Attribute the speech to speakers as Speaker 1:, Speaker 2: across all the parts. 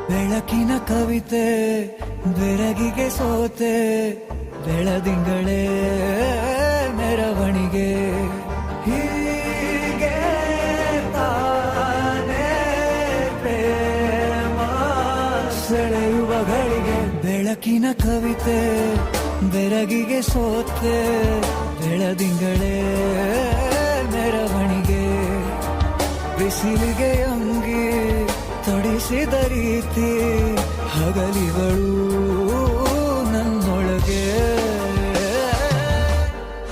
Speaker 1: ಬೆಳಕಿನ ಕವಿತೆ ಬೆರಗಿಗೆ ಸೋತೆ ಬೆಳದಿಂಗಳೇ ಮೆರವಣಿಗೆ ಹೀಗೆ ತಾನೇ ಪ್ರೇಮ ಸೆಳೆಯುವ ಗಳಿಗೆ ಬೆಳಕಿನ ಕವಿತೆ ಬೆರಗಿಗೆ ಸೋತೆ ಬೆಳದಿಂಗಳೇ ಮೆರವಣಿಗೆ ಬಿಸಿಲಿಗೆ ಅಂಗಿ ತೊಡಿಸಿದ ರೀತಿ ಹಗಲಿಗಳು ನನ್ನೊಳಗೆ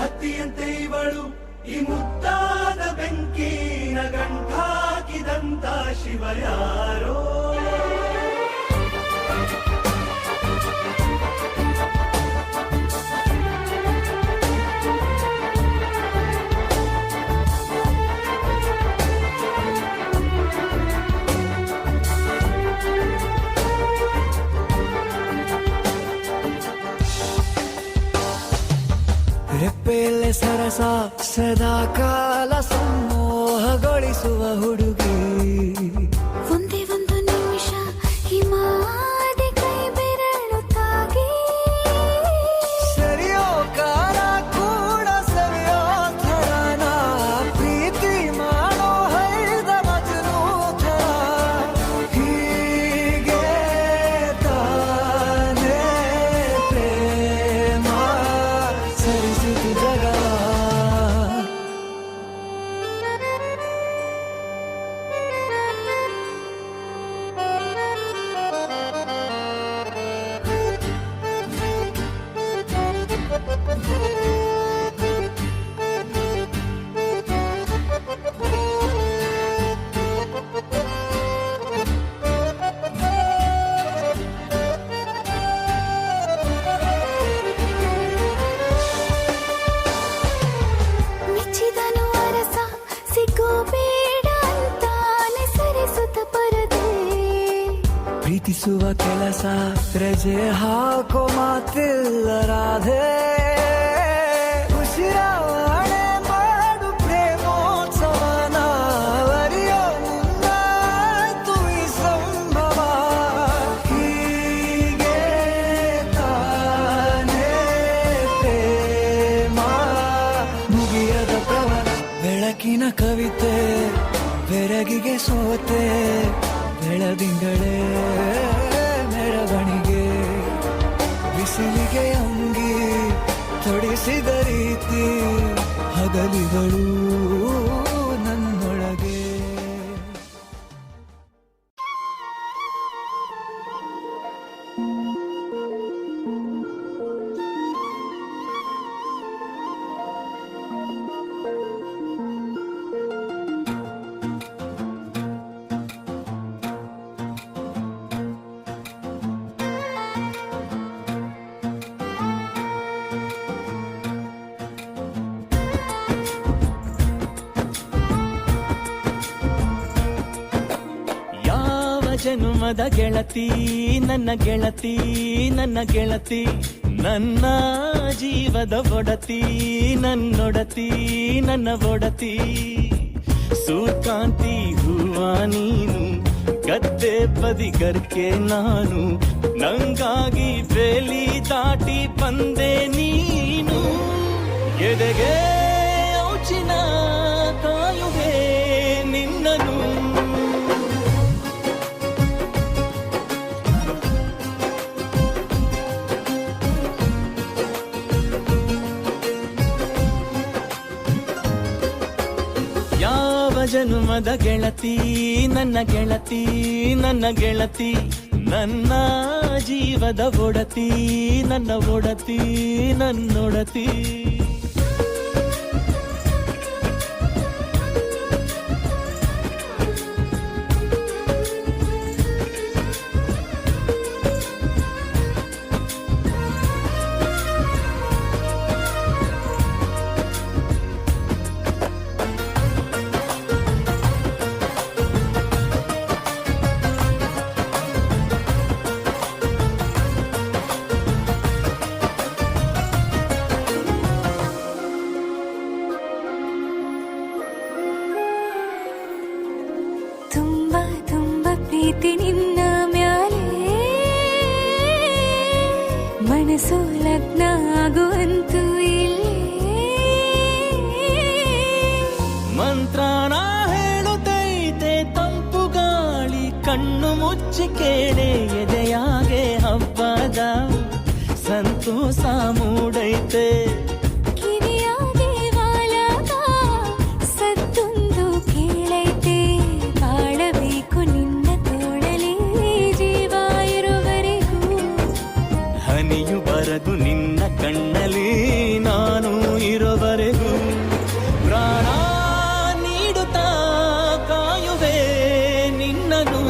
Speaker 2: ಹತ್ತಿಯಂತೆ ಇವಳು ಈ ಮುದ್ದಾದ ಬೆಂಕಿನ ಗಂಟಾಕಿದಂತ ಶಿವ ಯಾರೋ
Speaker 1: ರೆಪ್ಪೆಯಲ್ಲೇ ಸರಸ ಸದಾ ಕಾಲ ಸಮೋಹಗೊಳಿಸುವ ಹುಡುಗಿ
Speaker 3: ಒಂದೇ ಒಂದು ನಿಮಿಷ ಹಿಮಾದಿ ಕೈ ಬೆರಳು ತಾಗಿ
Speaker 1: ಸರಿಯೋ ಕಾಲ ಕೂಡ ಸರಿಯೋ ಥರನ ಪ್ರೀತಿ ಮಾಡೋ ಹೈದ ಮಜನು ಥರ ಹೀಗೆ ತಾನೇ ಪ್ರೇಮ ಸರಿಸಿತು ಜಗ
Speaker 3: ಮೆಚ್ಚಿದನು ಅರಸ ಸಿಗೋ ಬೇಡ ಅಂತಾನೆ ಸರಿಸುತ್ತ ಪರದೆ
Speaker 1: ಪ್ರೀತಿಸುವ ಕೆಲಸ ರಜೆ ಹಾಕೋ ಮಾತಿಲ್ಲ ರಾಧೆ ಉಸಿರಾವಣೆ ಮಾಡು ಪ್ರೇಮೋತ್ಸವನ ಅರಿಯೋ ಮುಂದಾಯ್ತು ಈ ಸಂಭವ ಹೀಗೆ ತಾನೇ ಪ್ರೇಮ ಮುಗಿಯದ ಪ್ರವರ ಬೆಳಕಿನ ಕವಿತೆ ಬೆರಗಿಗೆ ಸೋತೆ ಬೆಳದಿಂಗಳೇ ಮೆರವಣಿಗೆ ಬಿಸಿಲಿಗೆ ಅಂಗಿ ತೊಡಿಸಿದ ರೀತಿ ಹಗಲಿಗಳು ನನ್ನೊಳಗೆ
Speaker 4: ಜನುಮದ ಗೆಳತಿ ನನ್ನ ಗೆಳತಿ ನನ್ನ ಗೆಳತಿ ನನ್ನ ಜೀವದ ಒಡತಿ ನನ್ನೊಡತಿ ನನ್ನ ಒಡತಿ ಸೂರ್ಕಾಂತಿ ಹೂವ ನೀನು ಗದ್ದೆ ಬದಿಗರ್ಕೆ ನಾನು ನಂಗಾಗಿ ಬೇಲಿ ದಾಟಿ ಬಂದೆ ನೀನು ಎದೆಗೆ ಔಚಿನ ಕಾಯುವೆ ನಿನ್ನನು ಯಾವ ಜನ್ಮದ ಗೆಳತಿ ನನ್ನ ಗೆಳತಿ ನನ್ನ ಗೆಳತಿ ನನ್ನ ಜೀವದ ಒಡತಿ ನನ್ನ ಒಡತಿ ನನ್ನೊಡತಿ
Speaker 3: ತುಂಬಾ ತುಂಬಾ ಪ್ರೀತಿ ನಿನ್ನ ಮ್ಯಾಲೆ ಮನಸ್ಸು ಲಗ್ನ ಆಗುವಂತೂ ಇಲ್ಲೇ
Speaker 4: ಮಂತ್ರನ ಹೇಳುತ್ತೈತೆ ತಂಪು ಗಾಳಿ ಕಣ್ಣು ಮುಚ್ಚಿ ಕೇಳೆ ಎದೆಯಾಗೆ ಹಬ್ಬದ ಸಂತೋಷ ಮೂಡೈತೆ
Speaker 3: ಕಿವಿಯಾಗೆ ವಾಲಾಗ ಸತ್ತೊಂದು ಕೇಳೈತೆ ಬಾಳಬೇಕು ನಿನ್ನ ತೋಳಲಿ ಜೀವ ಇರುವರೆಗೂ
Speaker 4: ಹನಿಯು ಬರದು ನಿನ್ನ ಕಣ್ಣಲ್ಲಿ ನಾನು ಇರುವರೆಗೂ ಪ್ರಾಣ ನೀಡುತ್ತಾ ಕಾಯುವೆ ನಿನ್ನನು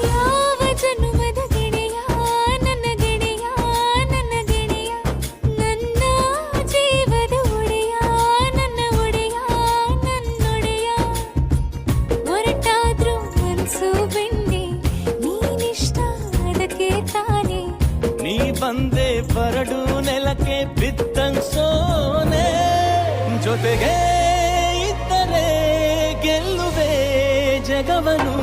Speaker 3: ಯಾವ ಜನ್ಮದ ಗೆಳೆಯ ನನ್ನ ಗೆಳೆಯ ನನ್ನ ಗೆಳೆಯ ನನ್ನ ಜೀವದ ಒಡೆಯ ನನ್ನ ಒಡೆಯ ನನ್ನೊಡೆಯ ಹೊರಟಾದ್ರೂ ಮನ್ಸು ಬೆಣ್ಣೆ ನೀನಿಷ್ಟ ಅದಕ್ಕೆ ತಾನೆ
Speaker 4: ನೀ ಬಂದೆ ಬರಡು ನೆಲಕ್ಕೆ ಬಿದ್ದಂಗ್ ಸೋನೆ ಜೊತೆಗೆ ಇದ್ದರೆ ಗೆಲ್ಲುವೆ ಜಗವನು